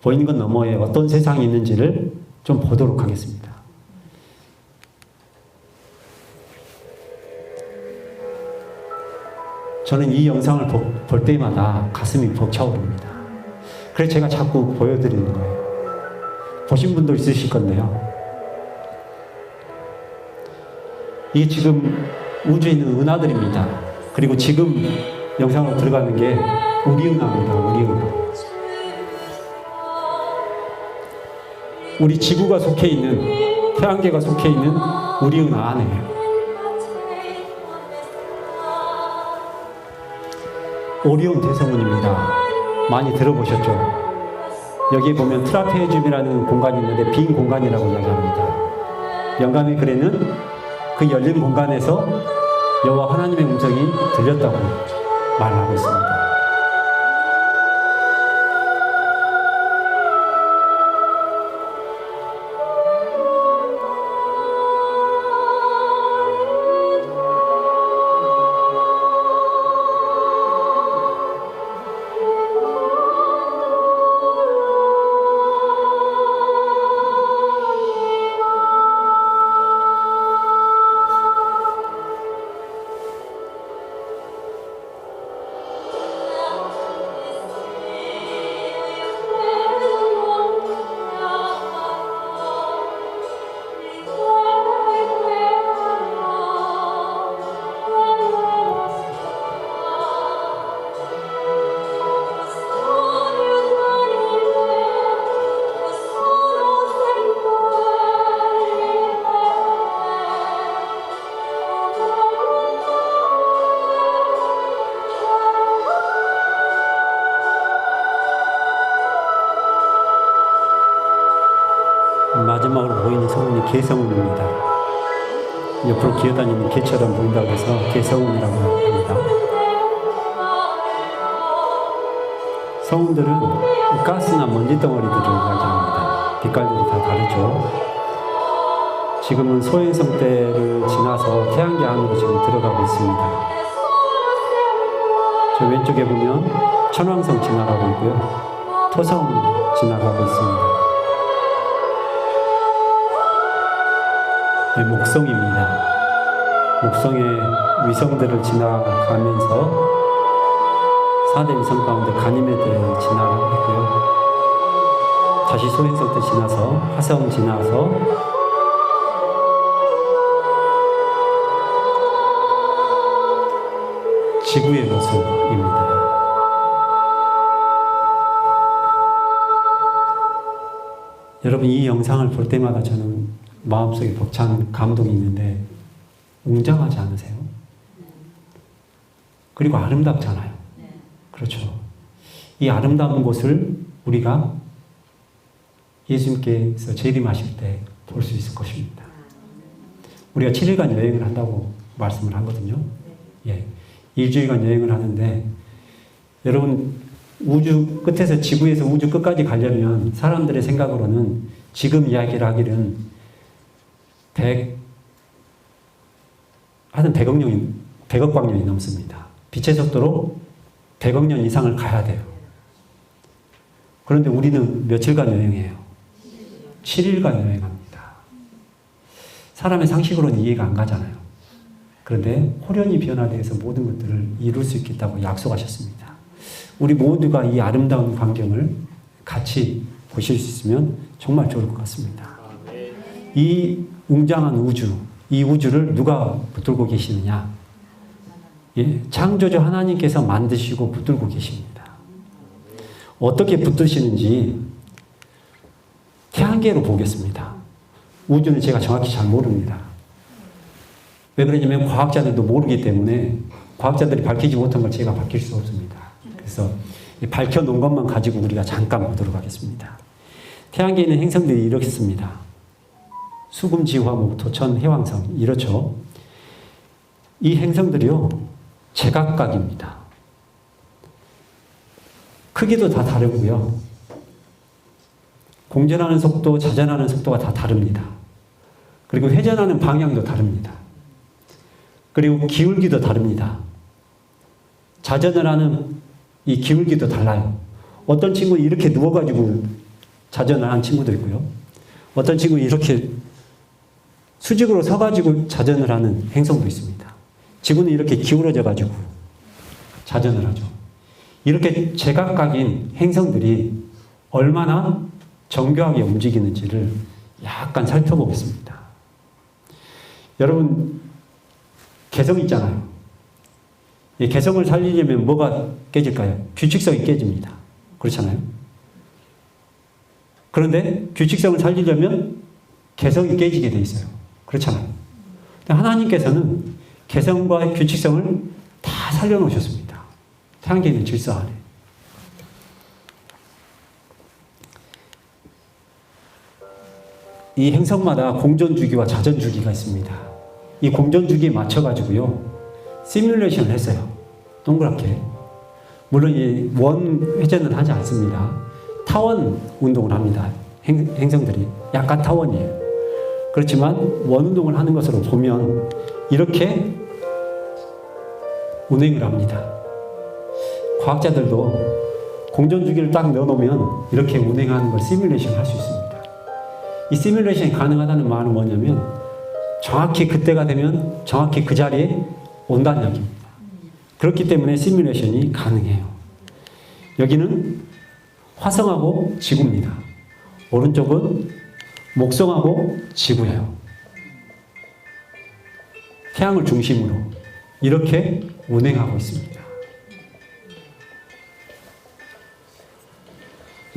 보이는 것 너머에 어떤 세상이 있는지를 좀 보도록 하겠습니다. 저는 이 영상을 볼 때마다 가슴이 벅차오릅니다. 그래서 제가 자꾸 보여드리는 거예요. 보신 분도 있으실 건데요. 이게 지금 우주에 있는 은하들입니다. 그리고 지금 영상으로 들어가는 게 우리 은하입니다. 우리 은하. 우리 지구가 속해 있는, 태양계가 속해 있는 우리 은하 안에요. 오리온 대성운입니다. 많이 들어보셨죠? 여기에 보면 트라페지움이라는 공간이 있는데 빈 공간이라고 이야기합니다. 영감의 글에는 그 열린 공간에서 여호와 하나님의 음성이 들렸다고 말하고 있습니다. 마지막으로 보이는 성운이 개성운입니다. 옆으로 기어다니는 개처럼 보인다고 해서 개성운이라고 합니다. 성운들은 가스나 먼지 덩어리들을 말합니다. 빛깔들이 다 다르죠. 지금은 소행성 때를 지나서 태양계 안으로 지금 들어가고 있습니다. 저 왼쪽에 보면 천왕성 지나가고 있고요. 토성 지나가고 있습니다. 네, 목성입니다. 목성의 위성들을 지나가면서 4대 위성 가운데 가니메드를 지나가고 있고요. 다시 소행성 때 지나서 화성 지나서 지구의 모습입니다. 여러분, 이 영상을 볼 때마다 저는 마음속에 벅찬 감동이 있는데 웅장하지 않으세요? 그리고 아름답잖아요. 그렇죠. 이 아름다운 곳을 우리가 예수님께서 재림하실 때 볼 수 있을 것입니다. 우리가 7일간 여행을 한다고 말씀을 하거든요. 예. 일주일간 여행을 하는데, 여러분, 우주 끝에서 지구에서 우주 끝까지 가려면 사람들의 생각으로는 지금 이야기를 하기는 100억 광년이 넘습니다. 빛의 속도로 100억 년 이상을 가야 돼요. 그런데 우리는 며칠간 여행해요? 7일간 여행합니다. 사람의 상식으로는 이해가 안 가잖아요. 그런데 호련히 변화되어서 모든 것들을 이룰 수 있겠다고 약속하셨습니다. 우리 모두가 이 아름다운 광경을 같이 보실 수 있으면 정말 좋을 것 같습니다. 이 웅장한 우주, 이 우주를 누가 붙들고 계시느냐? 예, 창조주 하나님께서 만드시고 붙들고 계십니다. 어떻게 붙드시는지 태양계로 보겠습니다. 우주는 제가 정확히 잘 모릅니다. 왜 그러냐면 과학자들도 모르기 때문에 과학자들이 밝히지 못한 걸 제가 밝힐 수 없습니다. 그래서 밝혀놓은 것만 가지고 우리가 잠깐 보도록 하겠습니다. 태양계에 있는 행성들이 이렇습니다. 수금, 지화, 목, 토, 천, 해왕성 이렇죠. 이 행성들이요 제각각입니다. 크기도 다 다르고요. 공전하는 속도, 자전하는 속도가 다 다릅니다. 그리고 회전하는 방향도 다릅니다. 그리고 기울기도 다릅니다. 자전을 하는 이 기울기도 달라요. 어떤 친구는 이렇게 누워가지고 자전을 하는 친구도 있고요. 어떤 친구는 이렇게 수직으로 서가지고 자전을 하는 행성도 있습니다. 지구는 이렇게 기울어져가지고 자전을 하죠. 이렇게 제각각인 행성들이 얼마나 정교하게 움직이는지를 약간 살펴보겠습니다. 여러분, 개성 있잖아요. 이 개성을 살리려면 뭐가 깨질까요? 규칙성이 깨집니다. 그렇잖아요. 그런데 규칙성을 살리려면 개성이 깨지게 돼 있어요. 그렇잖아요. 근데 하나님께서는 개성과 규칙성을 다 살려놓으셨습니다. 태양계에 있는 질서 안에. 이 행성마다 공전주기와 자전주기가 있습니다. 이 공전주기에 맞춰가지고요, 시뮬레이션을 했어요. 동그랗게. 물론 이 원 회전은 하지 않습니다. 타원 운동을 합니다. 행성들이. 약간 타원이에요. 그렇지만 원 운동을 하는 것으로 보면 이렇게 운행을 합니다. 과학자들도 공전주기를 딱 넣어놓으면 이렇게 운행하는 걸 시뮬레이션을 할 수 있습니다. 이 시뮬레이션이 가능하다는 말은 뭐냐면 정확히 그때가 되면 정확히 그 자리에 온다는 이야기입니다. 그렇기 때문에 시뮬레이션이 가능해요. 여기는 화성하고 지구입니다. 오른쪽은 목성하고 지구예요. 태양을 중심으로 이렇게 운행하고 있습니다.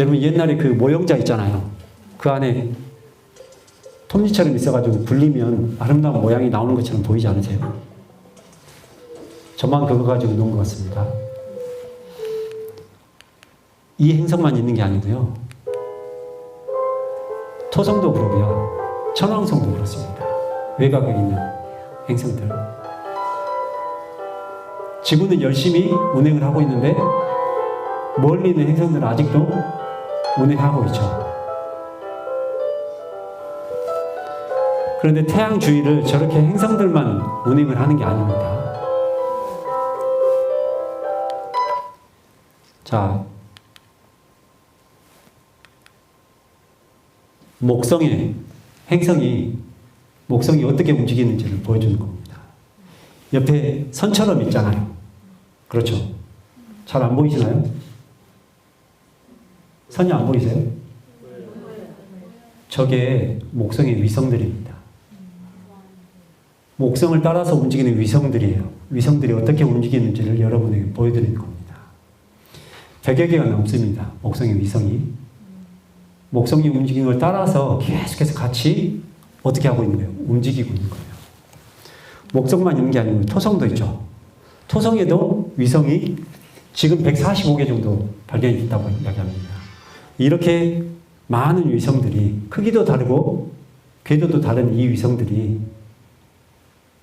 여러분, 옛날에 그 모형자 있잖아요. 그 안에 톱니처럼 있어가지고 굴리면 아름다운 모양이 나오는 것처럼 보이지 않으세요? 저만 그거 가지고 놓은 것 같습니다. 이 행성만 있는 게 아니고요. 토성도 그러고요. 천왕성도 그렇습니다. 외곽에 있는 행성들. 지구는 열심히 운행을 하고 있는데 멀리 있는 행성들은 아직도 운행하고 있죠. 그런데 태양 주위를 저렇게 행성들만 운행을 하는 게 아닙니다. 자, 목성의 목성이 어떻게 움직이는지를 보여주는 겁니다. 옆에 선처럼 있잖아요. 그렇죠? 잘 안 보이시나요? 선이 안 보이세요? 저게 목성의 위성들입니다. 목성을 따라서 움직이는 위성들이에요. 위성들이 어떻게 움직이는지를 여러분에게 보여드리는 겁니다. 100여 개가 넘습니다. 목성의 위성이. 목성이 움직이는 걸 따라서 계속해서 같이 어떻게 하고 있는 거예요? 움직이고 있는 거예요. 목성만 있는 게 아니고 토성도 있죠. 토성에도 위성이 지금 145개 정도 발견이 있다고 이야기합니다. 이렇게 많은 위성들이 크기도 다르고 궤도도 다른 이 위성들이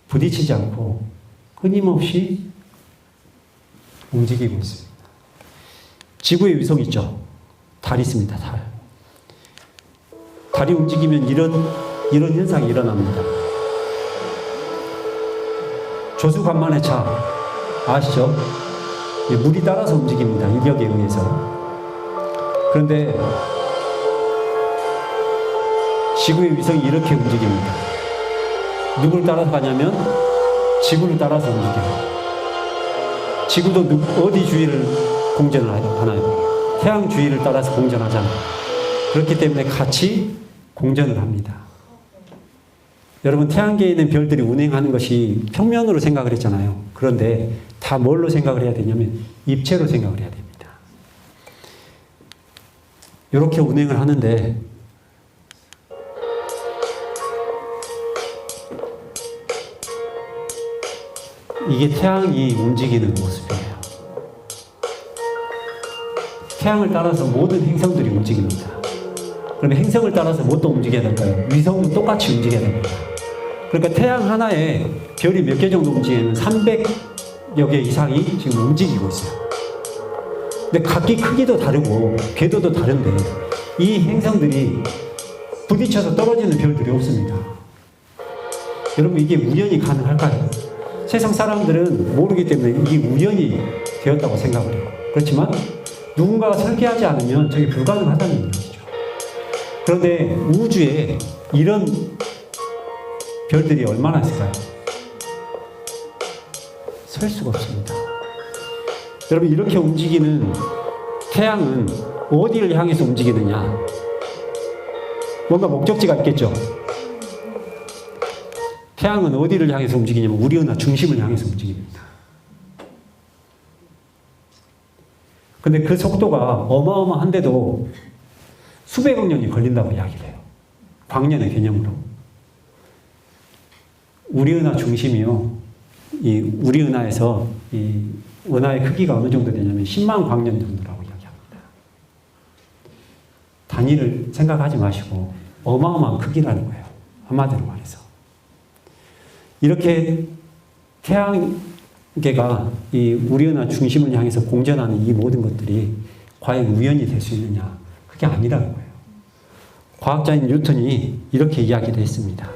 부딪히지 않고 끊임없이 움직이고 있습니다. 지구의 위성 있죠? 달 있습니다. 달이 움직이면 이런 현상이 일어납니다. 조수간만의 차 아시죠? 물이 따라서 움직입니다. 인력에 의해서. 그런데 지구의 위성이 이렇게 움직입니다. 누굴 따라서 가냐면 지구를 따라서 움직여요. 지구도 어디 주위를 공전을 하나요? 태양 주위를 따라서 공전하잖아요. 그렇기 때문에 같이 공전을 합니다. 여러분, 태양계에 있는 별들이 운행하는 것이 평면으로 생각을 했잖아요. 그런데 다 뭘로 생각을 해야 되냐면 입체로 생각을 해야 됩니다. 이렇게 운행을 하는데 이게 태양이 움직이는 모습이에요. 태양을 따라서 모든 행성들이 움직입니다. 그러면 행성을 따라서 뭣도 움직여야 될까요? 위성도 똑같이 움직여야 됩니다. 그러니까 태양 하나에 별이 몇 개 정도 움직이면 300여 개 이상이 지금 움직이고 있어요. 근데 각기 크기도 다르고 궤도도 다른데 이 행성들이 부딪혀서 떨어지는 별들이 없습니다. 여러분, 이게 우연히 가능할까요? 세상 사람들은 모르기 때문에 이게 우연이 되었다고 생각을 해요. 그렇지만 누군가가 설계하지 않으면 저게 불가능하다는 얘기죠. 그런데 우주에 이런 별들이 얼마나 있을까요? 설 수가 없습니다. 여러분, 이렇게 움직이는 태양은 어디를 향해서 움직이느냐? 뭔가 목적지가 있겠죠? 태양은 어디를 향해서 움직이냐면 우리 은하 중심을 향해서 움직입니다. 근데 그 속도가 어마어마한데도 수백억 년이 걸린다고 이야기를 해요. 광년의 개념으로. 우리 은하 중심이요. 이 우리 은하에서 이 은하의 크기가 어느 정도 되냐면 10만 광년 정도라고 이야기합니다. 단위를 생각하지 마시고 어마어마한 크기라는 거예요. 한마디로 말해서. 이렇게 태양계가 이 우리 은하 중심을 향해서 공전하는 이 모든 것들이 과연 우연이 될 수 있느냐? 그게 아니라는 거예요. 과학자인 뉴턴이 이렇게 이야기를 했습니다.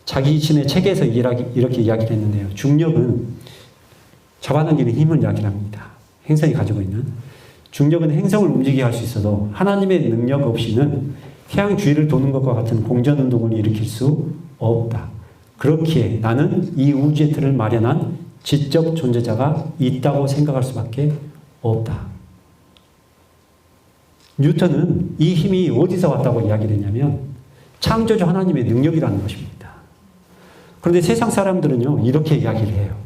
자기 자신의 책에서 이렇게 이야기를 했는데요. 중력은 잡아당기는 힘을 이야기를 합니다. 행성이 가지고 있는. 중력은 행성을 움직이게 할 수 있어도 하나님의 능력 없이는 태양 주위를 도는 것과 같은 공전운동을 일으킬 수 없다. 그렇기에 나는 이 우주의 틀을 마련한 지적 존재자가 있다고 생각할 수밖에 없다. 뉴턴은 이 힘이 어디서 왔다고 이야기를 했냐면 창조주 하나님의 능력이라는 것입니다. 그런데 세상 사람들은요, 이렇게 이야기를 해요.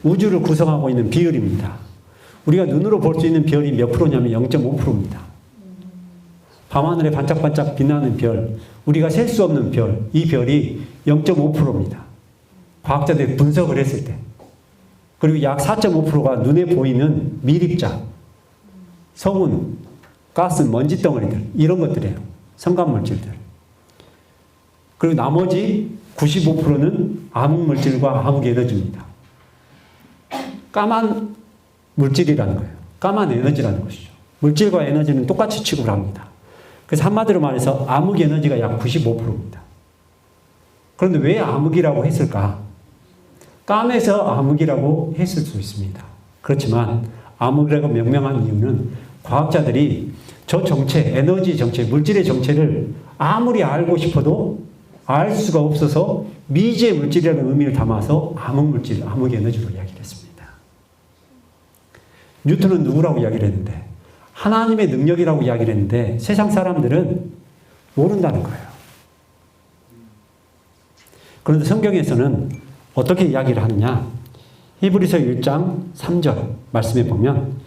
우주를 구성하고 있는 비율입니다. 우리가 눈으로 볼 수 있는 별이 몇 프로냐면 0.5%입니다. 밤하늘에 반짝반짝 빛나는 별, 우리가 셀 수 없는 별, 이 별이 0.5%입니다. 과학자들이 분석을 했을 때. 그리고 약 4.5%가 눈에 보이는 미립자, 성운, 가스, 먼지 덩어리들, 이런 것들이에요. 성간 물질들. 그리고 나머지 95%는 암흑 물질과 암흑 에너지입니다. 까만 물질이라는 거예요. 까만 에너지라는 것이죠. 물질과 에너지는 똑같이 취급을 합니다. 그래서 한마디로 말해서 암흑 에너지가 약 95%입니다. 그런데 왜 암흑이라고 했을까? 까매서 암흑이라고 했을 수 있습니다. 그렇지만 암흑이라고 명명한 이유는 과학자들이 저 정체, 에너지 정체, 물질의 정체를 아무리 알고 싶어도 알 수가 없어서 미지의 물질이라는 의미를 담아서 암흑 물질, 암흑 에너지로 이야기를 했습니다. 뉴턴은 누구라고 이야기를 했는데 하나님의 능력이라고 이야기를 했는데 세상 사람들은 모른다는 거예요. 그런데 성경에서는 어떻게 이야기를 하느냐? 히브리서 1장 3절 말씀에 보면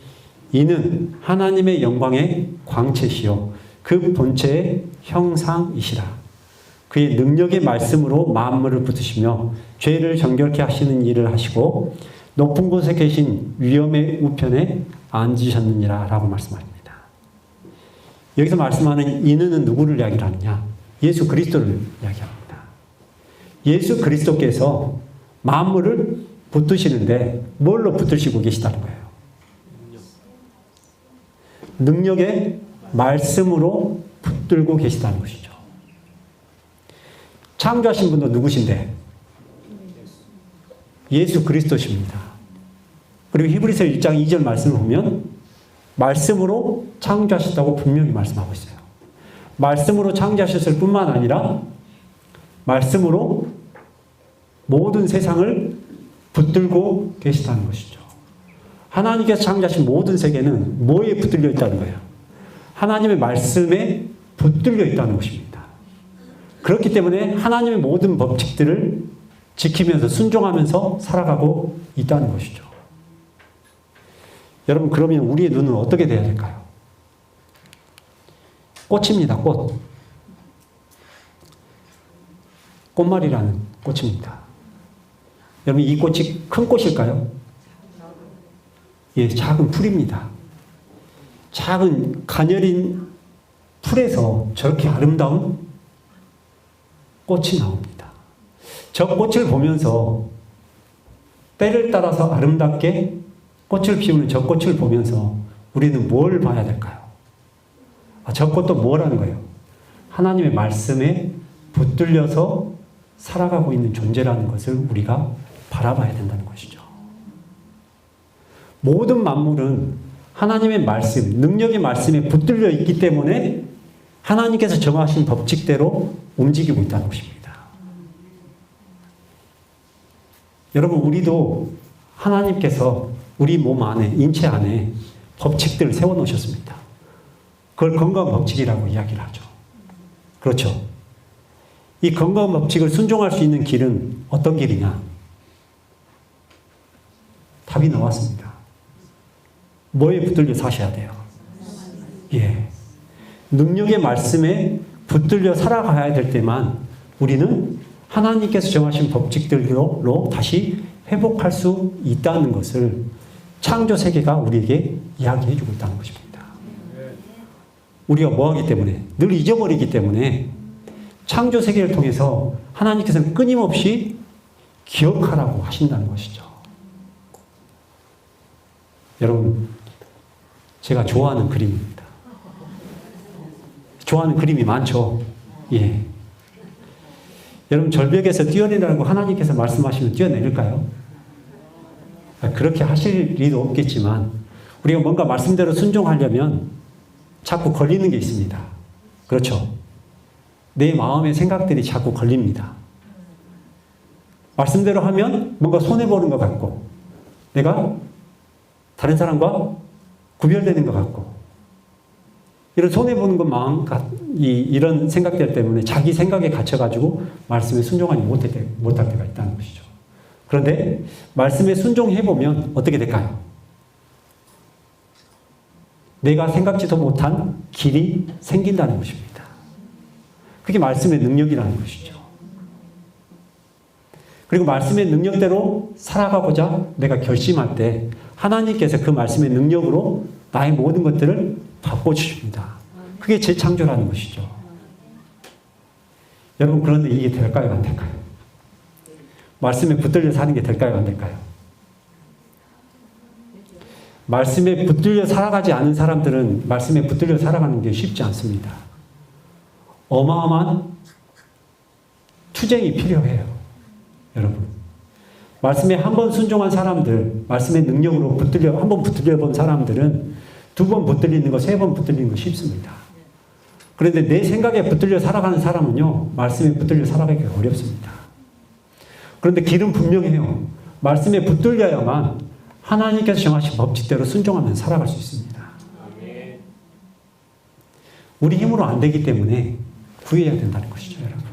이는 하나님의 영광의 광채시요 그 본체의 형상이시라. 그의 능력의 말씀으로 만물을 붙으시며 죄를 정결케 하시는 일을 하시고 높은 곳에 계신 위엄의 우편에 앉으셨느니라 라고 말씀합니다. 여기서 말씀하는 이는 누구를 이야기를 하느냐? 예수 그리스도를 이야기합니다. 예수 그리스도께서 만물을 붙드시는데 뭘로 붙드시고 계시다는 거예요? 능력의 말씀으로 붙들고 계시다는 것이죠. 창조하신 분도 누구신데? 예수 그리스도십니다. 그리고 히브리서 1장 2절 말씀을 보면 말씀으로 창조하셨다고 분명히 말씀하고 있어요. 말씀으로 창조하셨을 뿐만 아니라 말씀으로 모든 세상을 붙들고 계시다는 것이죠. 하나님께서 창조하신 모든 세계는 뭐에 붙들려 있다는 거예요? 하나님의 말씀에 붙들려 있다는 것입니다. 그렇기 때문에 하나님의 모든 법칙들을 지키면서 순종하면서 살아가고 있다는 것이죠. 여러분, 그러면 우리의 눈은 어떻게 돼야 될까요? 꽃입니다. 꽃. 꽃말이라는 꽃입니다. 여러분, 이 꽃이 큰 꽃일까요? 예, 작은 풀입니다. 작은 가녀린 풀에서 저렇게 아름다운 꽃이 나옵니다. 저 꽃을 보면서 때를 따라서 아름답게 꽃을 피우는 저 꽃을 보면서 우리는 뭘 봐야 될까요? 저 꽃도 뭐라는 거예요? 하나님의 말씀에 붙들려서 살아가고 있는 존재라는 것을 우리가 바라봐야 된다는 것이죠. 모든 만물은 하나님의 말씀, 능력의 말씀에 붙들려 있기 때문에 하나님께서 정하신 법칙대로 움직이고 있다는 것입니다. 여러분, 우리도 하나님께서 우리 몸 안에, 인체 안에 법칙들을 세워놓으셨습니다. 그걸 건강 법칙이라고 이야기를 하죠. 그렇죠. 이 건강 법칙을 순종할 수 있는 길은 어떤 길이냐? 답이 나왔습니다. 뭐에 붙들려 사셔야 돼요? 예. 능력의 말씀에 붙들려 살아가야 될 때만 우리는 하나님께서 정하신 법칙들로 다시 회복할 수 있다는 것을 창조 세계가 우리에게 이야기해 주고 있다는 것입니다. 우리가 뭐하기 때문에? 늘 잊어버리기 때문에 창조 세계를 통해서 하나님께서는 끊임없이 기억하라고 하신다는 것이죠. 여러분, 제가 좋아하는 그림입니다. 좋아하는 그림이 많죠. 예. 여러분, 절벽에서 뛰어내리라고 하나님께서 말씀하시면 뛰어내릴까요? 그렇게 하실 리도 없겠지만 우리가 뭔가 말씀대로 순종하려면 자꾸 걸리는 게 있습니다. 그렇죠. 내 마음의 생각들이 자꾸 걸립니다. 말씀대로 하면 뭔가 손해보는 것 같고 내가 다른 사람과 구별되는 것 같고 이런 손해보는 것 마음, 이런 생각들 때문에 자기 생각에 갇혀가지고 말씀에 순종하지 못할 때가 있다는 것이죠. 그런데 말씀에 순종해보면 어떻게 될까요? 내가 생각지도 못한 길이 생긴다는 것입니다. 그게 말씀의 능력이라는 것이죠. 그리고 말씀의 능력대로 살아가고자 내가 결심할 때 하나님께서 그 말씀의 능력으로 나의 모든 것들을 바꿔주십니다. 그게 재창조라는 것이죠. 여러분, 그런데 이게 될까요? 안 될까요? 말씀에 붙들려 사는 게 될까요? 안 될까요? 말씀에 붙들려 살아가지 않은 사람들은 말씀에 붙들려 살아가는 게 쉽지 않습니다. 어마어마한 투쟁이 필요해요. 여러분. 말씀에 한 번 순종한 사람들, 말씀의 능력으로 한 번 붙들려 본 사람들은 두 번 붙들리는 거, 세 번 붙들리는 거 쉽습니다. 그런데 내 생각에 붙들려 살아가는 사람은요, 말씀에 붙들려 살아가기 어렵습니다. 그런데 길은 분명해요. 말씀에 붙들려야만 하나님께서 정하신 법칙대로 순종하면 살아갈 수 있습니다. 우리 힘으로 안 되기 때문에 구해야 된다는 것이죠, 여러분.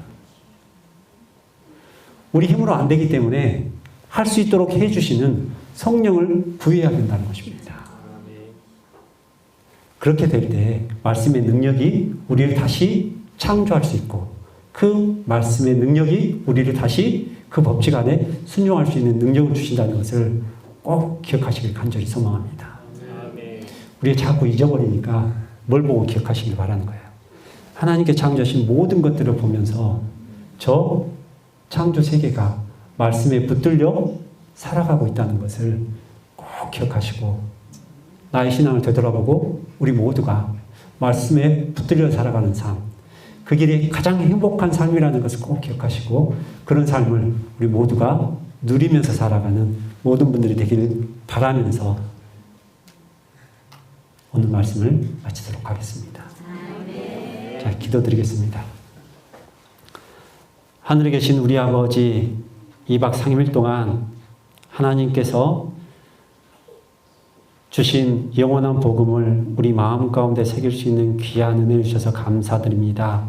우리 힘으로 안 되기 때문에 할 수 있도록 해주시는 성령을 구해야 된다는 것입니다. 그렇게 될 때 말씀의 능력이 우리를 다시 창조할 수 있고 그 말씀의 능력이 우리를 다시 그 법칙 안에 순종할 수 있는 능력을 주신다는 것을 꼭 기억하시길 간절히 소망합니다. 우리가 자꾸 잊어버리니까 뭘 보고 기억하시길 바라는 거예요. 하나님께 창조하신 모든 것들을 보면서 저 창조 세계가 말씀에 붙들려 살아가고 있다는 것을 꼭 기억하시고 나의 신앙을 되돌아보고 우리 모두가 말씀에 붙들려 살아가는 삶, 그 길이 가장 행복한 삶이라는 것을 꼭 기억하시고 그런 삶을 우리 모두가 누리면서 살아가는 모든 분들이 되기를 바라면서 오늘 말씀을 마치도록 하겠습니다. 자, 기도드리겠습니다. 하늘에 계신 우리 아버지, 2박 3일 동안 하나님께서 주신 영원한 복음을 우리 마음 가운데 새길 수 있는 귀한 은혜를 주셔서 감사드립니다.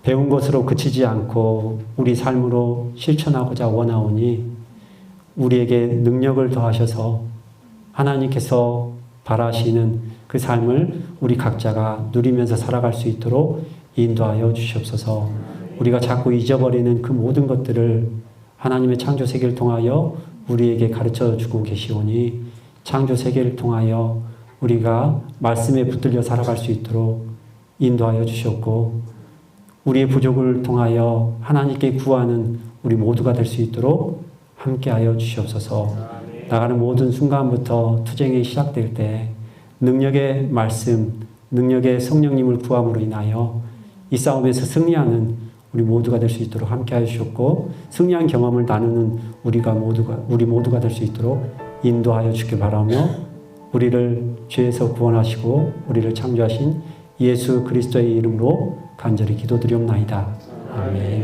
배운 것으로 그치지 않고 우리 삶으로 실천하고자 원하오니 우리에게 능력을 더하셔서 하나님께서 바라시는 그 삶을 우리 각자가 누리면서 살아갈 수 있도록 인도하여 주시옵소서. 우리가 자꾸 잊어버리는 그 모든 것들을 하나님의 창조 세계를 통하여 우리에게 가르쳐 주고 계시오니 창조 세계를 통하여 우리가 말씀에 붙들려 살아갈 수 있도록 인도하여 주셨고 우리의 부족을 통하여 하나님께 구하는 우리 모두가 될 수 있도록 함께하여 주시옵소서. 나가는 모든 순간부터 투쟁이 시작될 때 능력의 말씀, 능력의 성령님을 구함으로 인하여 이 싸움에서 승리하는 우리 모두가 될 수 있도록 함께하여 주셨고 승리한 경험을 나누는 우리 모두가 될 수 있도록 인도하여 주길 바라며 우리를 죄에서 구원하시고 우리를 창조하신 예수 그리스도의 이름으로 간절히 기도드리옵나이다. 아멘.